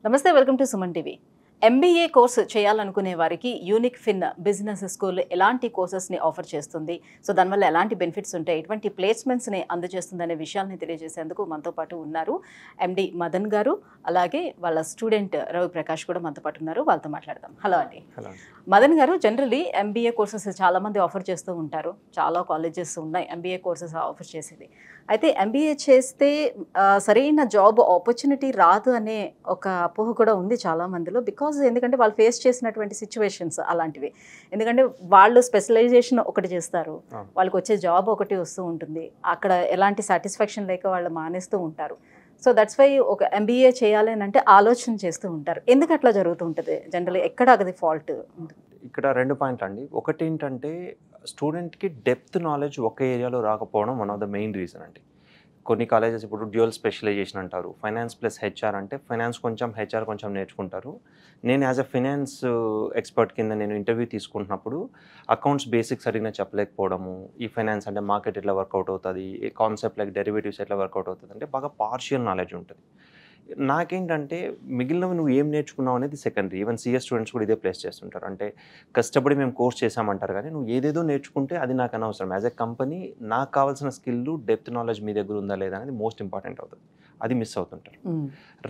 నమస్తే, welcome to Suman TV. MBA course చేయాలనుకునే వారికి యూనిక్ ఫిన్ బిజినెస్ స్కూల్ ఎలాంటి కోర్సెస్ని ఆఫర్ చేస్తుంది, సో దానివల్ల ఎలాంటి బెనిఫిట్స్ ఉంటాయి, ఎటువంటి ప్లేస్మెంట్స్ని అందజేస్తుంది అనే విషయాల్ని తెలియజేసేందుకు మనతో పాటు ఉన్నారు ఎండి మదన్ గారు, అలాగే వాళ్ళ స్టూడెంట్ రవి ప్రకాష్ కూడా మనతో పాటు ఉన్నారు. వాళ్ళతో మాట్లాడదాం. హలో అండి. మదన్ గారు, జనరలీ ఎంబీఏ కోర్సెస్ చాలామంది ఆఫర్ చేస్తూ ఉంటారు, చాలా కాలేజెస్ ఉన్నాయి ఎంబీఏ కోర్సెస్ ఆఫర్ చేసేది. అయితే ఎంబీఏ చేస్తే సరైన జాబ్ ఆపర్చునిటీ రాదు అనే ఒక అపోహ కూడా ఉంది చాలా మందిలో. ఎందుకంటే వాళ్ళు ఫేస్ చేసినటువంటి సిచ్యువేషన్స్ అలాంటివి. ఎందుకంటే వాళ్ళు స్పెషలైజేషన్ ఒకటి చేస్తారు, వాళ్ళకి వచ్చే జాబ్ ఒకటి వస్తూ ఉంటుంది, అక్కడ ఎలాంటి సాటిస్ఫాక్షన్ లేక వాళ్ళు మానేస్తూ ఉంటారు. సో దట్స్ వై ఒక ఎంబీఏ చేయాలి అని అంటే ఆలోచన చేస్తూ ఉంటారు. ఎందుకు అట్లా జరుగుతూ ఉంటుంది జనరల్లీ? ఎక్కడ అది ఫాల్ట్ ఉంటుంది? ఇక్కడ 2 పాయింట్లు అండి. ఒకటి ఏంటంటే స్టూడెంట్కి డెప్త్ నాలెడ్జ్ ఒక ఏరియాలో రాకపోవడం one of the main reason అండి. కొన్ని కాలేజెస్ ఇప్పుడు డ్యూయల్ స్పెషలైజేషన్ అంటారు, ఫైనాన్స్ ప్లస్ హెచ్ఆర్ అంటే ఫైనాన్స్ కొంచెం హెచ్ఆర్ కొంచెం నేర్చుకుంటారు. నేను యాజ్ అ ఫైనాన్స్ ఎక్స్పర్ట్ కింద నేను ఇంటర్వ్యూ తీసుకుంటున్నప్పుడు అకౌంట్స్ బేసిక్స్ అడిగినా చెప్పలేకపోవడము, ఈ ఫైనాన్స్ అంటే మార్కెట్ ఎట్లా వర్కౌట్ అవుతుంది, ఈ కాన్సెప్ట్ లైక్ డెరివేటివ్స్ ఎట్లా వర్కౌట్ అవుతుంది అంటే బాగా పార్షియల్ నాలెడ్జ్ ఉంటుంది. నాకేంటంటే మిగిలినవి నువ్వు ఏం నేర్చుకున్నావు అనేది సెకండరీ. ఈవెన్ సిఎస్ స్టూడెంట్స్ కూడా ఇదే ప్లేస్ చేస్తుంటారు. అంటే కష్టపడి మేము కోర్స్ చేసామంటారు, కానీ నువ్వు ఏదేదో నేర్చుకుంటే అది నాకు అనవసరం. యాజ్ ఎ కంపెనీ నాకు కావాల్సిన స్కిల్ డెప్త్ నాలెడ్జ్ మీ దగ్గర ఉందా లేదా అనేది మోస్ట్ ఇంపార్టెంట్ అవుతుంది, అది మిస్ అవుతుంటారు.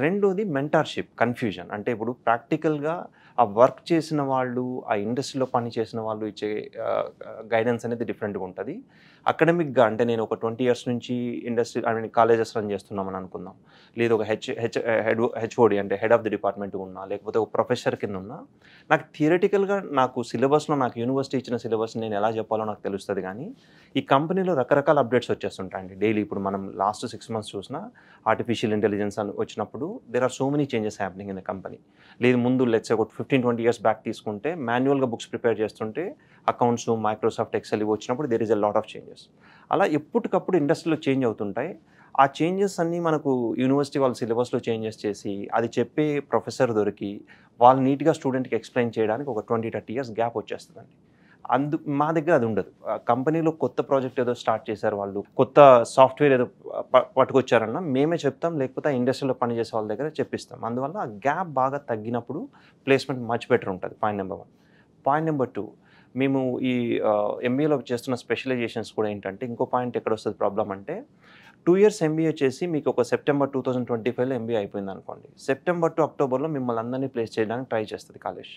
రెండోది మెంటార్షిప్ కన్ఫ్యూజన్. అంటే ఇప్పుడు ప్రాక్టికల్గా ఆ వర్క్ చేసిన వాళ్ళు, ఆ ఇండస్ట్రీలో పని చేసిన వాళ్ళు ఇచ్చే గైడెన్స్ అనేది డిఫరెంట్గా ఉంటుంది. అకాడమిక్గా అంటే నేను ఒక 20 years నుంచి ఇండస్ట్రీ కాలేజెస్ రన్ చేస్తున్నామని అనుకుందాం, లేదు ఒక హెచ్ఓడి అంటే హెడ్ ఆఫ్ ది డిపార్ట్మెంట్ ఉన్నా, లేకపోతే ఒక ప్రొఫెసర్ కింద ఉన్నా, నాకు థియరటికల్గా నాకు సిలబస్లో నాకు యూనివర్సిటీ ఇచ్చిన సిలబస్ నేను ఎలా చెప్పాలో నాకు తెలుస్తుంది. కానీ ఈ కంపెనీలో రకరకాల అప్డేట్స్ వచ్చేస్తుంటాయండి డైలీ. ఇప్పుడు మనం లాస్ట్ 6 months చూసినా ఆర్టిఫిషియల్ ఇంటెలిజెన్స్ అని వచ్చినప్పుడు there are so many changes happening in the company. లేదు ముందు లెట్స్ ఒక 15-20 years బ్యాక్ తీసుకుంటే మాన్యువల్గా బుక్స్ ప్రిపేర్ చేస్తుంటే అకౌంట్స్, మైక్రోసాఫ్ట్ ఎక్సెల్ ఇవి వచ్చినప్పుడు there is a lot of changes. అలా ఎప్పటికప్పుడు ఇండస్ట్రీలో చేంజ్ అవుతుంటాయి. ఆ చేంజెస్ అన్నీ మనకు యూనివర్సిటీ వాళ్ళ సిలబస్లో చేంజెస్ చేసి అది చెప్పే ప్రొఫెసర్ దొరికి వాళ్ళు నీట్గా స్టూడెంట్కి ఎక్స్ప్లెయిన్ చేయడానికి ఒక 20-30 years గ్యాప్ వచ్చేస్తుందండి. మా దగ్గర అది ఉండదు. కంపెనీలో కొత్త ప్రాజెక్ట్ ఏదో స్టార్ట్ చేశారు, వాళ్ళు కొత్త సాఫ్ట్వేర్ ఏదో పట్టుకొచ్చారన్నా మేమే చెప్తాం, లేకపోతే ఆ ఇండస్ట్రీలో పనిచేసే వాళ్ళ దగ్గర చెప్పిస్తాం. అందువల్ల ఆ గ్యాప్ బాగా తగ్గినప్పుడు ప్లేస్మెంట్ మచ్ బెటర్ ఉంటుంది. Point number 1. పాయింట్ నెంబర్ 2, మేము ఈ ఎంబీఏలో చేస్తున్న స్పెషలైజేషన్స్ కూడా ఏంటంటే ఇంకో పాయింట్ ఎక్కడ వస్తుంది ప్రాబ్లం అంటే 2 years ఎంబీఏ చేసి మీకు ఒక September 2025లో ఎంబీఏ అయిపోయింది అనుకోండి, September to Octoberలో మిమ్మల్ని అందరినీ ప్లేస్ చేయడానికి ట్రై చేస్తుంది కాలేజ్.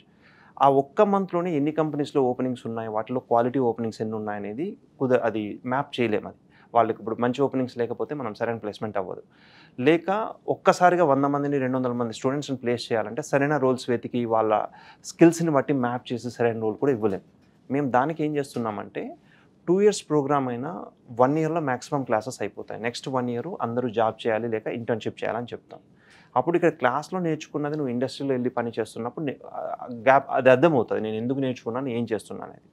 ఆ ఒక్క మంత్లోనే ఎన్ని కంపెనీస్లో ఓపెనింగ్స్ ఉన్నాయి, వాటిలో క్వాలిటీ ఓపెనింగ్స్ ఎన్ని ఉన్నాయనేది అది మ్యాప్ చేయలేము. అది వాళ్ళకి ఇప్పుడు మంచి ఓపెనింగ్స్ లేకపోతే మనం సరైన ప్లేస్మెంట్ అవ్వదు. లేక ఒక్కసారిగా 100 మందిని 200 మంది స్టూడెంట్స్ని ప్లేస్ చేయాలంటే సరైన రోల్స్ వెతికి వాళ్ళ స్కిల్స్ని బట్టి మ్యాప్ చేసి సరైన రోల్ కూడా ఇవ్వలేము. మేము దానికి ఏం చేస్తున్నామంటే 2 years ప్రోగ్రామ్ అయినా 1 yearలో మ్యాక్సిమం క్లాసెస్ అయిపోతాయి. నెక్స్ట్ 1 year అందరూ జాబ్ చేయాలి లేక ఇంటర్న్షిప్ చేయాలని చెప్తాం. అప్పుడు ఇక్కడ క్లాస్లో నేర్చుకున్నది నువ్వు ఇండస్ట్రీలో వెళ్ళి పని చేస్తున్నప్పుడు గ్యాప్ అది అర్థమవుతుంది, నేను ఎందుకు నేర్చుకున్నాను, ఏం చేస్తున్నాను అనేది.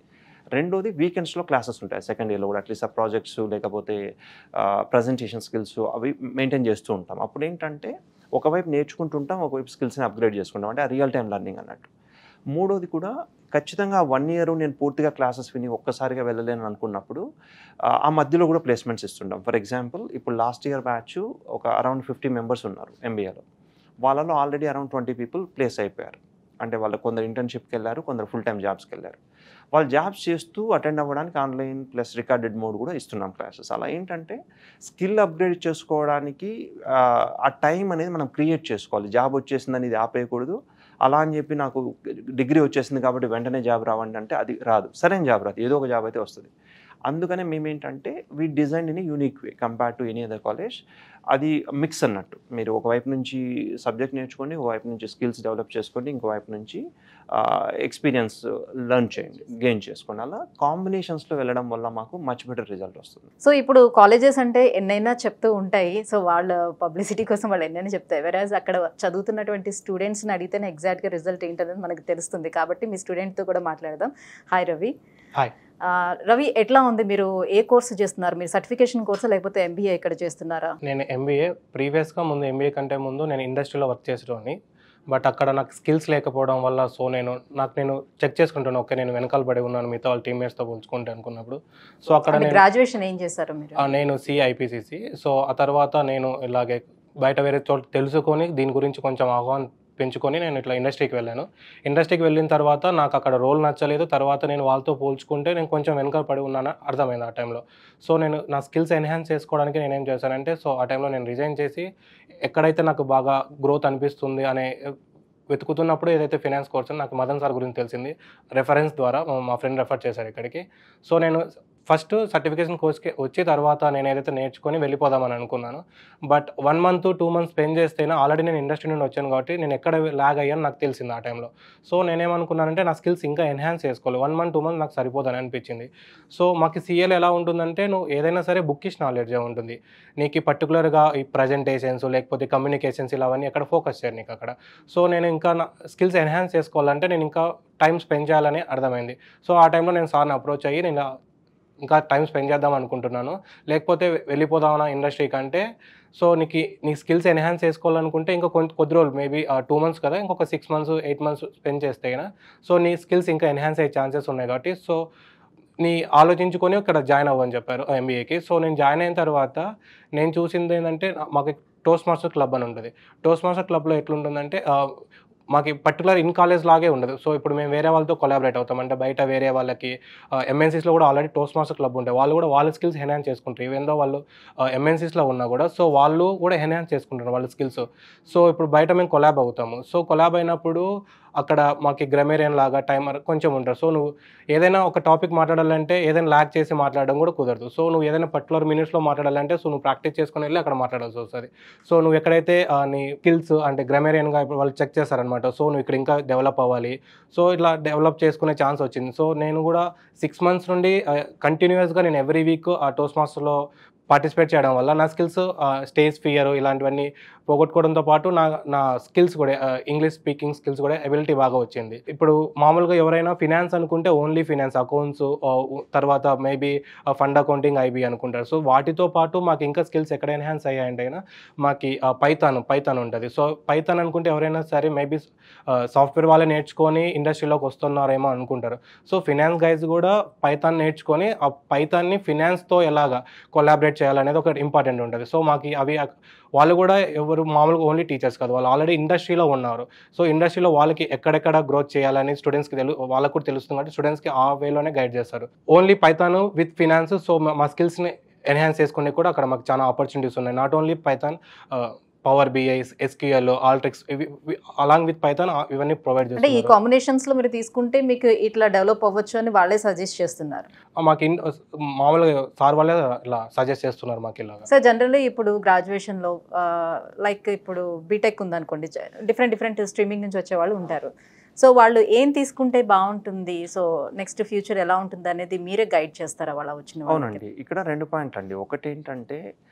రెండోది వీకెండ్స్లో క్లాసెస్ ఉంటాయి సెకండ్ ఇయర్లో కూడా, అట్లీస్ట్ ఆ ప్రాజెక్ట్స్ లేకపోతే ప్రజెంటేషన్ స్కిల్స్ అవి మెయింటైన్ చేస్తూ ఉంటాం. అప్పుడు ఏంటంటే ఒకవైపు నేర్చుకుంటుంటాం, ఒకవైపు స్కిల్స్ని అప్గ్రేడ్ చేసుకుంటాం, అంటే ఆ రియల్ టైం లెర్నింగ్ అన్నట్టు. మూడోది కూడా ఖచ్చితంగా 1 year నేను పూర్తిగా క్లాసెస్ విని ఒక్కసారిగా వెళ్ళలేను అనుకున్నప్పుడు ఆ మధ్యలో కూడా ప్లేస్మెంట్స్ ఇస్తుంటాం. ఫర్ ఎగ్జాంపుల్ ఇప్పుడు లాస్ట్ ఇయర్ బ్యాచ్ ఒక అరౌండ్ 50 members ఉన్నారు ఎంబీఏలో, వాళ్ళలో ఆల్రెడీ అరౌండ్ 20 people ప్లేస్ అయిపోయారు. అంటే వాళ్ళు కొందరు ఇంటర్న్షిప్కి వెళ్ళారు, కొందరు ఫుల్ టైమ్ జాబ్స్కి వెళ్ళారు. వాళ్ళు జాబ్స్ చేస్తూ అటెండ్ అవ్వడానికి ఆన్లైన్ ప్లస్ రికార్డెడ్ మోడ్ కూడా ఇస్తున్నాం క్లాసెస్. అలా ఏంటంటే స్కిల్ అప్గ్రేడ్ చేసుకోవడానికి ఆ టైం అనేది మనం క్రియేట్ చేసుకోవాలి. జాబ్ వచ్చేసిందని ఇది ఆపేయకూడదు. అలా అని చెప్పి నాకు డిగ్రీ వచ్చేసింది కాబట్టి వెంటనే జాబ్ రావండి అంటే అది రాదు, సరైన జాబ్ రాదు, ఏదో ఒక జాబ్ అయితే వస్తుంది. అందుకనే మేమేంటంటే we design in unique way compare to any other college. అది మిక్స్ అన్నట్టు, మీరు ఒకవైపు నుంచి సబ్జెక్ట్ నేర్చుకోండి, ఒకవైపు నుంచి స్కిల్స్ డెవలప్ చేసుకోండి, ఇంకోవైపు నుంచి ఎక్స్పీరియన్స్ లెర్న్ చేయండి, గెయిన్ చేసుకోండి. అలా కాంబినేషన్స్లో వెళ్ళడం వల్ల మాకు మచ్ బెటర్ రిజల్ట్ వస్తుంది. సో ఇప్పుడు కాలేజెస్ అంటే ఎన్నైనా చెప్తూ ఉంటాయి, సో వాళ్ళ పబ్లిసిటీ కోసం వాళ్ళు ఎన్నైనా చెప్తాయి. వెరాజ్ అక్కడ చదువుతున్నటువంటి స్టూడెంట్స్ని అడిగితేనే ఎగ్జాక్ట్గా రిజల్ట్ ఏంటనేది మనకు తెలుస్తుంది. కాబట్టి మీ స్టూడెంట్తో కూడా మాట్లాడదాం. హాయ్ రవి. హాయ్ రవి, ఎట్లా ఉంది? మీరు ఏ కోర్సు చేస్తున్నారు? మీరు సర్టిఫికేషన్ కోర్సు లేకపోతే ఎంబీఏ ఇక్కడ చేస్తున్నారా? నేను ఎంబీఏ ప్రీవియస్గా ముందు ఎంబీఏ కంటే ముందు నేను ఇండస్ట్రీలో వర్క్ చేసేటోని. బట్ అక్కడ నాకు స్కిల్స్ లేకపోవడం వల్ల సో నేను చెక్ చేసుకుంటాను, ఓకే నేను వెనకాల పడి ఉన్నాను మిగతా వాళ్ళ టీమ్మేట్స్తో పోల్చుకుంటే అనుకున్నప్పుడు. సో అక్కడ గ్రాడ్యుయేషన్ ఏం చేశారు మీరు? నేను సిఐపిసిసి. సో ఆ తర్వాత నేను ఇలాగే బయట వేరే చోట తెలుసుకొని దీని గురించి కొంచెం అవగాహన పెంచుకొని నేను ఇట్లా ఇండస్ట్రీకి వెళ్ళాను. ఇండస్ట్రీకి వెళ్ళిన తర్వాత నాకు అక్కడ రోల్ నచ్చలేదు. తర్వాత నేను వాళ్ళతో పోల్చుకుంటే నేను కొంచెం వెనక పడి ఉన్నాను అర్థమైంది ఆ టైంలో. సో నేను నా స్కిల్స్ ఎన్హాన్స్ చేసుకోవడానికి నేనేం చేశానంటే, సో ఆ టైంలో నేను రిజైన్ చేసి ఎక్కడైతే నాకు బాగా గ్రోత్ అనిపిస్తుంది అనే వెతుకుతున్నప్పుడు ఏదైతే ఫినాన్స్ కోర్స్ నాకు మదన్ సార్ గురించి తెలిసింది రెఫరెన్స్ ద్వారా. మా ఫ్రెండ్ రెఫర్ చేశారు ఇక్కడికి. సో నేను ఫస్ట్ సర్టిఫికేషన్ కోర్స్కి వచ్చి తర్వాత నేను ఏదైతే నేర్చుకొని వెళ్ళిపోదామని అనుకున్నాను. బట్ 1 month 2 months స్పెండ్ చేస్తేనే ఆల్రెడీ నేను ఇండస్ట్రీ నుండి వచ్చాను కాబట్టి నేను ఎక్కడ లాగ్ అయ్యాను నాకు తెలిసింది ఆ టైంలో. సో నేనేమనుకున్నానంటే నా స్కిల్స్ ఇంకా ఎన్హాన్స్ చేసుకోవాలి. 1 month 2 months నాకు సరిపోదని అనిపించింది. సో మాకు సీఏలో ఎలా ఉంటుందంటే నువ్వు ఏదైనా సరే బుక్కిష్ నాలెడ్జే ఉంటుంది. నీకు పర్టికులర్గా ఈ ప్రజెంటేషన్స్ లేకపోతే కమ్యూనికేషన్స్ ఇలావన్నీ ఎక్కడ ఫోకస్ చేయరు నీకు అక్కడ. సో నేను ఇంకా నా స్కిల్స్ ఎన్హాన్స్ చేసుకోవాలంటే నేను ఇంకా టైం స్పెండ్ చేయాలని అర్థమైంది. సో ఆ టైంలో నేను సార్ని అప్రోచ్ అయ్యి నేను ఇంకా టైం స్పెండ్ చేద్దాం అనుకుంటున్నాను, లేకపోతే వెళ్ళిపోదామన్నా ఇండస్ట్రీ కంటే. సో నీ స్కిల్స్ ఎన్హాన్స్ చేసుకోవాలనుకుంటే ఇంకా కొద్ది రోజులు మేబీ 2 months కదా, ఇంకొక 6 months 8 months స్పెండ్ చేస్తే కదా సో నీ స్కిల్స్ ఇంకా ఎన్హాన్స్ అయ్యే ఛాన్సెస్ ఉన్నాయి కాబట్టి సో నీ ఆలోచించుకొని ఇక్కడ జాయిన్ అవ్వని చెప్పారు ఎంబీఏకి. సో నేను జాయిన్ అయిన తర్వాత నేను చూసింది ఏంటంటే మాకు టోస్ట్ మాస్టర్ క్లబ్ అని ఉంటుంది. టోస్ట్ మాస్టర్ క్లబ్లో ఎట్లుంటుందంటే మాకు పర్టికులర్ ఇన్ కాలేజ్ లాగే ఉండదు. సో ఇప్పుడు మేము వేరే వాళ్ళతో కొలాబరేట్ అవుతాం. అంటే బయట వేరే వాళ్ళకి ఎంఎన్సీస్లో కూడా ఆల్రెడీ టోస్ట్ మాస్టర్ క్లబ్ ఉంటాయి. వాళ్ళు కూడా వాళ్ళ స్కిల్స్ ఎన్హాన్స్ చేసుకుంటారు. ఈవెన్ దో వాళ్ళు ఎంఎన్సీస్లో ఉన్నా కూడా సో వాళ్ళు కూడా ఎన్హాన్స్ చేసుకుంటారు వాళ్ళ స్కిల్స్. సో ఇప్పుడు బయట మేము కొలాబ్ అవుతాము. సో కొలాబ్ అయినప్పుడు అక్కడ మాకు గ్రామేరియన్ లాగా టైమర్ కొంచెం ఉంటారు. సో నువ్వు ఏదైనా ఒక టాపిక్ మాట్లాడాలంటే ఏదైనా ల్యాగ్ చేసి మాట్లాడడం కూడా కుదరదు. సో నువ్వు ఏదైనా పర్టికులర్ మినిట్స్లో మాట్లాడాలంటే సో నువ్వు ప్రాక్టీస్ చేసుకుని వెళ్ళి అక్కడ మాట్లాడాల్సి వస్తుంది. సో నువ్వు ఎక్కడైతే నీ స్కిల్స్ అంటే గ్రామేరియన్గా ఇప్పుడు వాళ్ళు చెక్ చేస్తారనమాట. సో నువ్వు ఇక్కడ ఇంకా డెవలప్ అవ్వాలి. సో ఇట్లా డెవలప్ చేసుకునే ఛాన్స్ వచ్చింది. సో నేను కూడా 6 months నుండి కంటిన్యూస్గా నేను ఎవ్రీ వీక్ ఆ టోస్ట్ మాస్టర్లో పార్టిసిపేట్ చేయడం వల్ల నా స్కిల్స్ స్టేజ్ ఫియర్ ఇలాంటివన్నీ పోగొట్టుకోవడంతో పాటు నా స్కిల్స్ కూడా ఇంగ్లీష్ స్పీకింగ్ స్కిల్స్ కూడా ఎబిలిటీ బాగా వచ్చింది. ఇప్పుడు మామూలుగా ఎవరైనా ఫినాన్స్ అనుకుంటే ఓన్లీ ఫినాన్స్ అకౌంట్స్ తర్వాత మేబీ ఫండ్ అకౌంటింగ్ ఐబీ అనుకుంటారు. సో వాటితో పాటు మాకు ఇంకా స్కిల్స్ ఎక్కడ ఎన్హాన్స్ అయ్యాయంటే మాకు పైథాన్ ఉంటుంది. సో పైథాన్ అనుకుంటే ఎవరైనా సరే మేబీ సాఫ్ట్వేర్ వాళ్ళే నేర్చుకొని ఇండస్ట్రీలోకి వస్తున్నారేమో అనుకుంటారు. సో ఫినాన్స్ గైజ్ కూడా పైథాన్ నేర్చుకొని ఆ పైథాన్ని ఫినాన్స్తో ఎలాగా కొలాబరేట్ చేయాలనేది ఒక ఇంపార్టెంట్ ఉంటుంది. సో మాకు అవి వాళ్ళు కూడా ఎవరు మామూలుగా ఓన్లీ టీచర్స్ కాదు, వాళ్ళు ఆల్రెడీ ఇండస్ట్రీలో ఉన్నారు. సో ఇండస్ట్రీలో వాళ్ళకి ఎక్కడెక్కడ గ్రోత్ చేయాలని స్టూడెంట్స్కి వాళ్ళకు కూడా తెలుస్తుంది కాబట్టి స్టూడెంట్స్కి ఆ వేలోనే గైడ్ చేస్తారు. Only Python with finance. So మా స్కిల్స్ని ఎన్హాన్స్ చేసుకునే కూడా అక్కడ మాకు చాలా ఆపర్చునిటీస్ ఉన్నాయి. Not only Python, Power BI, SQL, Alteryx along with Python ఇవన్నీ ప్రొవైడ్ చేస్తారు. అంటే ఈ కాంబినేషన్స్లో మీరు తీసుకుంటే మీకు ఇట్లా డెవలప్ అవ్వచ్చు అని వాళ్ళే సజెస్ట్ చేస్తున్నారు. మాకు మామూలుగా సార్ వాళ్ళే ఇలా సజెస్ట్ చేస్తున్నారు మాకు ఇలాగా. సార్ జనరల్లీ ఇప్పుడు గ్రాడ్యుయేషన్లో లైక్ ఇప్పుడు బీటెక్ ఉందనుకోండి, డిఫరెంట్ స్ట్రీమింగ్ నుంచి వచ్చే వాళ్ళు ఉంటారు. సో వాళ్ళు ఏం తీసుకుంటే బాగుంటుంది, సో నెక్స్ట్ ఫ్యూచర్ ఎలా ఉంటుంది అనేది మీరే గైడ్ చేస్తారా వాళ్ళ వచ్చిన? అవునండి, ఇక్కడ 2 పాయింట్లు అండి. ఒకటి ఏంటంటే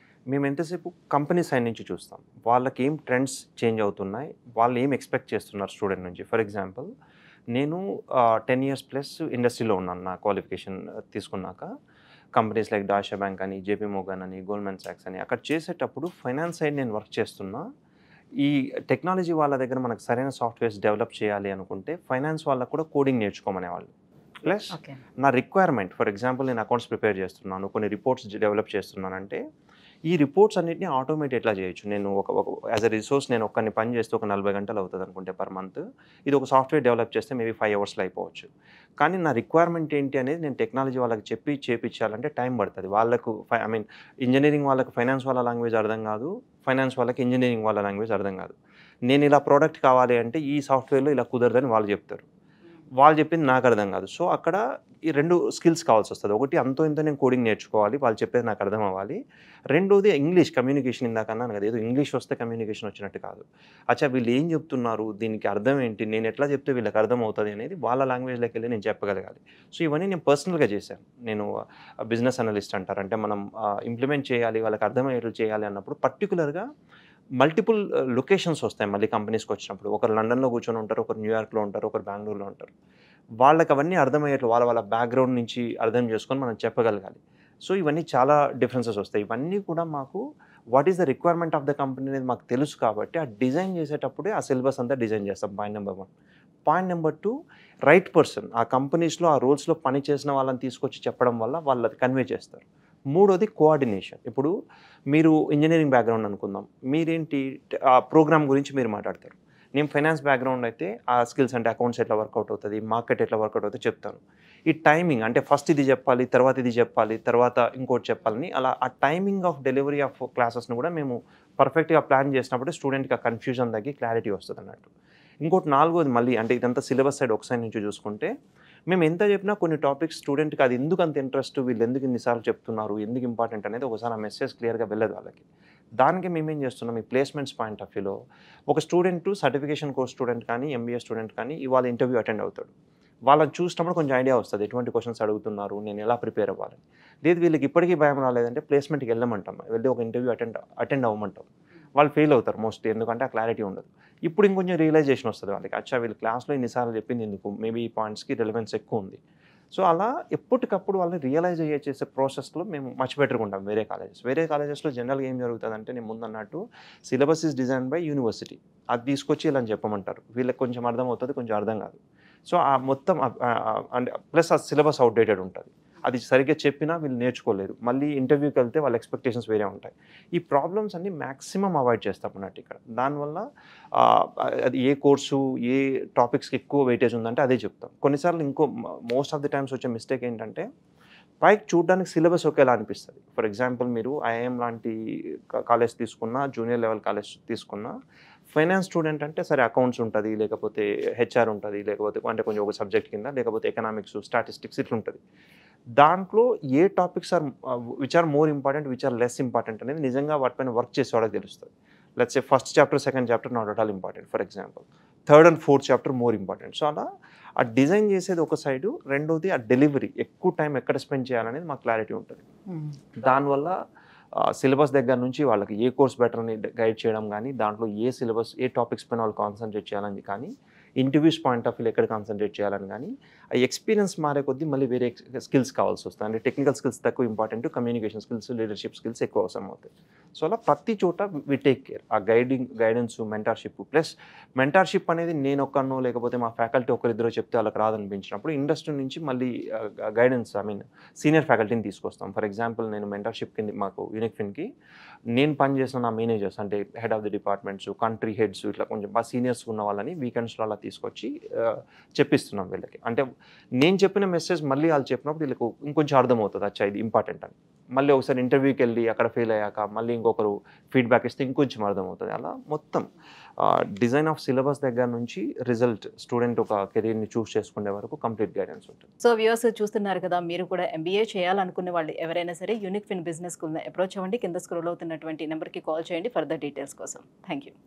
మేము ఎంతసేపు కంపెనీ సైడ్ నుంచి చూస్తాం, వాళ్ళకి ఏం ట్రెండ్స్ చేంజ్ అవుతున్నాయి, వాళ్ళు ఏం ఎక్స్పెక్ట్ చేస్తున్నారు స్టూడెంట్ నుంచి. ఫర్ ఎగ్జాంపుల్ నేను 10 years ప్లస్ ఇండస్ట్రీలో ఉన్నాను. నా క్వాలిఫికేషన్ తీసుకున్నాక కంపెనీస్ లైక్ డాషా బ్యాంక్ అని, జేపీ మోర్గన్ అని, గోల్డ్మెన్ సాక్స్ అని అక్కడ చేసేటప్పుడు ఫైనాన్స్ సైడ్ నేను వర్క్ చేస్తున్నా. ఈ టెక్నాలజీ వాళ్ళ దగ్గర మనకు సరైన సాఫ్ట్వేర్స్ డెవలప్ చేయాలి అనుకుంటే ఫైనాన్స్ వాళ్ళకు కూడా కోడింగ్ నేర్చుకోమనేవాళ్ళు. ప్లస్ నా రిక్వైర్మెంట్, ఫర్ ఎగ్జాంపుల్ నేను అకౌంట్స్ ప్రిపేర్ చేస్తున్నాను, కొన్ని రిపోర్ట్స్ డెవలప్ చేస్తున్నానంటే ఈ రిపోర్ట్స్ అన్నింటినీ ఆటోమేట్ ఎట్లా చేయొచ్చు. నేను ఒక యాజ్ అ రిసోర్స్ నేను ఒక్కరిని పని చేస్తే ఒక 40 గంటలు అవుతుంది అనుకుంటే పర్ మంత్. ఇది ఒక సాఫ్ట్వేర్ డెవలప్ చేస్తే మేబీ 5 hours అయిపోవచ్చు. కానీ నా రిక్వైర్మెంట్ ఏంటి అనేది నేను టెక్నాలజీ వాళ్ళకి చేపించాలంటే టైం పడుతుంది. వాళ్ళకు ఇంజనీరింగ్ వాళ్ళకి ఫైనాన్స్ వాళ్ళ లాంగ్వేజ్ అర్థం కాదు, ఫైనాన్స్ వాళ్ళకి ఇంజనీరింగ్ వాళ్ళ లాంగ్వేజ్ అర్థం కాదు. నేను ఇలా ప్రోడక్ట్ కావాలి అంటే ఈ సాఫ్ట్వేర్లో ఇలా కుదరదని వాళ్ళు చెప్తారు, వాళ్ళు చెప్పింది నాకు అర్థం కాదు. సో అక్కడ ఈ 2 స్కిల్స్ కావాల్సి వస్తుంది. ఒకటి అంతో ఇంతో నేను కోడింగ్ నేర్చుకోవాలి, వాళ్ళు చెప్పేది నాకు అర్థం అవ్వాలి. రెండోది ఇంగ్లీష్ కమ్యూనికేషన్. ఇందాకన్నా కదా ఏదో ఇంగ్లీష్ వస్తే కమ్యూనికేషన్ వచ్చినట్టు కాదు. అచ్చా వీళ్ళు ఏం చెప్తున్నారు, దీనికి అర్థం ఏంటి, నేను ఎట్లా చెప్తే వీళ్ళకి అర్థం అవుతుంది అనేది వాళ్ళ లాంగ్వేజ్లోకి వెళ్ళి నేను చెప్పగలగాలి. సో ఇవన్నీ నేను పర్సనల్గా చేశాను. నేను బిజినెస్ అనలిస్ట్ అంటారు, అంటే మనం ఇంప్లిమెంట్ చేయాలి, వాళ్ళకి అర్థమయ్యేట్లు చేయాలి అన్నప్పుడు పర్టికులర్గా మల్టిపుల్ లొకేషన్స్ వస్తాయి. మళ్ళీ కంపెనీస్కి వచ్చినప్పుడు ఒకరు లండన్లో కూర్చొని ఉంటారు, ఒకరు న్యూయార్క్లో ఉంటారు, ఒకరు బెంగళూరులో ఉంటారు. వాళ్ళకి అవన్నీ అర్థమయ్యేట్లు వాళ్ళ బ్యాక్గ్రౌండ్ నుంచి అర్థం చేసుకొని మనం చెప్పగలగాలి. సో ఇవన్నీ చాలా డిఫరెన్సెస్ వస్తాయి. ఇవన్నీ కూడా మాకు what is the requirement of the company అనేది మాకు తెలుసు కాబట్టి ఆ డిజైన్ చేసేటప్పుడే ఆ సిలబస్ అంతా డిజైన్ చేస్తాం. Point number 1. Point number 2, right person ఆ కంపెనీస్లో ఆ రోల్స్లో పని చేసిన వాళ్ళని తీసుకొచ్చి చెప్పడం వల్ల వాళ్ళు అది కన్వే చేస్తారు. మూడోది కోఆర్డినేషన్. ఇప్పుడు మీరు ఇంజనీరింగ్ బ్యాక్గ్రౌండ్ అనుకుందాం, మీరేంటి ఆ ప్రోగ్రామ్ గురించి మీరు మాట్లాడతారు, నేను ఫైనాన్స్ బ్యాక్గ్రౌండ్ అయితే ఆ స్కిల్స్ అంటే అకౌంట్స్ ఎట్లా వర్కౌట్ అవుతుంది, మార్కెట్ ఎట్లా వర్కౌట్ అవుతుంది చెప్తాను. ఈ టైమింగ్ అంటే ఫస్ట్ ఇది చెప్పాలి, తర్వాత ఇది చెప్పాలి, తర్వాత ఇంకోటి చెప్పాలని అలా ఆ టైమింగ్ ఆఫ్ డెలివరీ ఆఫ్ క్లాసెస్ని కూడా మేము పర్ఫెక్ట్గా ప్లాన్ చేసినప్పుడు స్టూడెంట్కి ఆ కన్ఫ్యూజన్ తగ్గి క్లారిటీ వస్తుంది అన్నట్టు. ఇంకోటి నాలుగోది మళ్ళీ అంటే ఇదంతా సిలబస్ సైడ్ ఒక సైడ్ నుంచి చూసుకుంటే మేము ఎంత చెప్పినా కొన్ని టాపిక్స్ స్టూడెంట్కి అది ఎందుకు అంత ఇంట్రెస్ట్, వీళ్ళు ఎందుకు ఇన్నిసార్లు చెప్తున్నారు, ఎందుకు ఇంపార్టెంట్ అనేది ఒకసారి ఆ మెసేజ్ క్లియర్గా వెళ్ళదు వాళ్ళకి. దానికి మేమేం చేస్తున్నాం ఈ ప్లేస్మెంట్స్ పాయింట్ ఆఫ్ వ్యూలో ఒక స్టూడెంట్ సర్టిఫికేషన్ కోర్స్ స్టూడెంట్ కానీ ఎంబీఏ స్టూడెంట్ కానీ ఇవాళ ఇంటర్వ్యూ అటెండ్ అవుతాడు. వాళ్ళని చూసినప్పుడు కొంచెం ఐడియా వస్తుంది ఎటువంటి క్వశ్చన్స్ అడుగుతున్నారు, నేను ఎలా ప్రిపేర్ అవ్వాలి. లేదు వీళ్ళకి ఇప్పటికీ భయం రాలేదంటే ప్లేస్మెంట్కి వెళ్ళమంటాం, వెళ్ళి ఒక ఇంటర్వ్యూ అటెండ్ అవ్వమంటాం. వాళ్ళు ఫెయిల్ అవుతారు మోస్ట్లీ, ఎందుకంటే ఆ క్లారిటీ ఉండదు. ఇప్పుడు ఇంకొంచెం రియలైజేషన్ వస్తుంది వాళ్ళకి, అచ్చా వీళ్ళు క్లాస్లో ఇన్నిసార్లు చెప్పింది ఎందుకు, మేబీ ఈ పాయింట్స్కి రిలవెన్స్ ఎక్కువ ఉంది. సో అలా ఎప్పటికప్పుడు వాళ్ళని రియలైజ్ చేసే ప్రాసెస్లో మేము మచ్ బెటర్గా ఉంటాం. వేరే కాలేజెస్లో జనరల్గా ఏం జరుగుతుందంటే నేను ముందు అన్నట్టు syllabus is design by university, అది తీసుకొచ్చి ఇలా చెప్పమంటారు. వీళ్ళకి కొంచెం అర్థం అవుతుంది, కొంచెం అర్థం కాదు. సో ఆ మొత్తం అంటే ప్లస్ ఆ సిలబస్ అవుట్డేటెడ్ ఉంటుంది, అది సరిగ్గా చెప్పినా వీళ్ళు నేర్చుకోలేరు. మళ్ళీ ఇంటర్వ్యూకి వెళ్తే వాళ్ళ ఎక్స్పెక్టేషన్స్ వేరే ఉంటాయి. ఈ ప్రాబ్లమ్స్ అన్ని మ్యాక్సిమం అవాయిడ్ చేస్తాం అన్నట్టు ఇక్కడ. దానివల్ల అది ఏ కోర్సు ఏ టాపిక్స్కి ఎక్కువ వెయిటేజ్ ఉందంటే అదే చెప్తాం. కొన్నిసార్లు మోస్ట్ ఆఫ్ ది టైమ్స్ వచ్చే మిస్టేక్ ఏంటంటే పైకి చూడడానికి సిలబస్ ఒకేలా అనిపిస్తుంది. ఫర్ ఎగ్జాంపుల్ మీరు ఐఐఎం లాంటి కాలేజ్ తీసుకున్నా, జూనియర్ లెవెల్ కాలేజ్ తీసుకున్నా, ఫైనాన్స్ స్టూడెంట్ అంటే సరే అకౌంట్స్ ఉంటుంది, లేకపోతే హెచ్ఆర్ ఉంటుంది, లేకపోతే అంటే కొంచెం ఒక సబ్జెక్ట్ కింద, లేకపోతే ఎకనామిక్స్, స్టాటిస్టిక్స్ ఇట్లా ఉంటుంది. దాంట్లో ఏ topics which are more important, which are less important అనేది నిజంగా వాటిపైన వర్క్ చేసేవాళ్ళకి తెలుస్తుంది. Let's say first chapter, second chapter not at all important, for example third and fourth chapter more important. So అలా ఆ డిజైన్ చేసేది ఒక సైడు, రెండోది ఆ డెలివరీ ఎక్కువ టైం ఎక్కడ స్పెండ్ చేయాలనేది మాకు క్లారిటీ ఉంటుంది. దానివల్ల సిలబస్ దగ్గర నుంచి వాళ్ళకి ఏ కోర్స్ బెటర్ అని గైడ్ చేయడం కానీ, దాంట్లో ఏ సిలబస్ ఏ టాపిక్స్ పైన వాళ్ళు కాన్సన్ట్రేట్ చేయాలని కానీ, ఇంటర్వ్యూస్ పాయింట్ ఆఫ్ వ్యూ ఎక్కడ కాన్సన్ట్రేట్ చేయాలని కానీ, ఆ ఎక్స్పీరియన్స్ మారే కొద్దీ మళ్ళీ వేరే స్కిల్స్ కావాల్సి వస్తుంది. అంటే టెక్నికల్ స్కిల్స్ తక్కువ important, communication skills, leadership skills ఎక్కువ అవసరం అవుతాయి. సో అలా ప్రతి చోట వి టేక్ కేర్. ఆ గైడెన్స్, మెంటార్షిప్ ప్లస్ మెంటార్షిప్ అనేది నేను ఒక్కనో లేకపోతే మా ఫ్యాకల్టీ ఒకరిద్దరో చెప్తే వాళ్ళకి రాదనిపించినప్పుడు ఇండస్ట్రీ నుంచి మళ్ళీ గైడెన్స్ సీనియర్ ఫ్యాకల్టీని తీసుకొస్తాం. ఫర్ ఎగ్జాంపుల్ నేను మెంటార్షిప్ కింద మాకు యూనిక్ ఫిన్కి నేను పనిచేసిన నా మేనేజర్స్ అంటే head of the departments, country heads, ఇట్లా కొంచెం బాగా సీనియర్స్ ఉన్న వాళ్ళని వీకెండ్స్లో అలా తీసుకొచ్చి చెప్పిస్తున్నాం వీళ్ళకి. అంటే నేను చెప్పిన మెసేజ్ మళ్ళీ వాళ్ళు చెప్పినప్పుడు వీళ్ళకు ఇంకొంచెం అర్థమవుతుంది, అచ్చా ఇది ఇంపార్టెంట్ అని. మళ్ళీ ఒకసారి ఇంటర్వ్యూకి వెళ్ళి అక్కడ ఫెయిల్ అయ్యాక మళ్ళీ ఇంకొకరు ఫీడ్బ్యాక్ ఇస్తే ఇంకొంచెం అర్థమవుతుంది. అలా మొత్తం డిజైన్ ఆఫ్ సిలబస్ దగ్గర నుంచి రిజల్ట్ స్టూడెంట్ ఒక కెరీర్ని చూస్ చేసుకునే వరకు కంప్లీట్ గైడెన్స్ ఉంటుంది. సో వ్యూవర్స్ చూస్తున్నారు కదా, మీరు కూడా ఎంబీఏ చేయాలనుకునే వాళ్ళు ఎవరైనా సరే యూనిక్ ఫిన్ బిజినెస్ స్కూల్ని అప్రోచ్ అవ్వండి. కింద స్క్రోల్ అవుతున్నటువంటి నెంబర్కి కాల్ చేయండి ఫర్దర్ డీటెయిల్స్ కోసం. Thank you.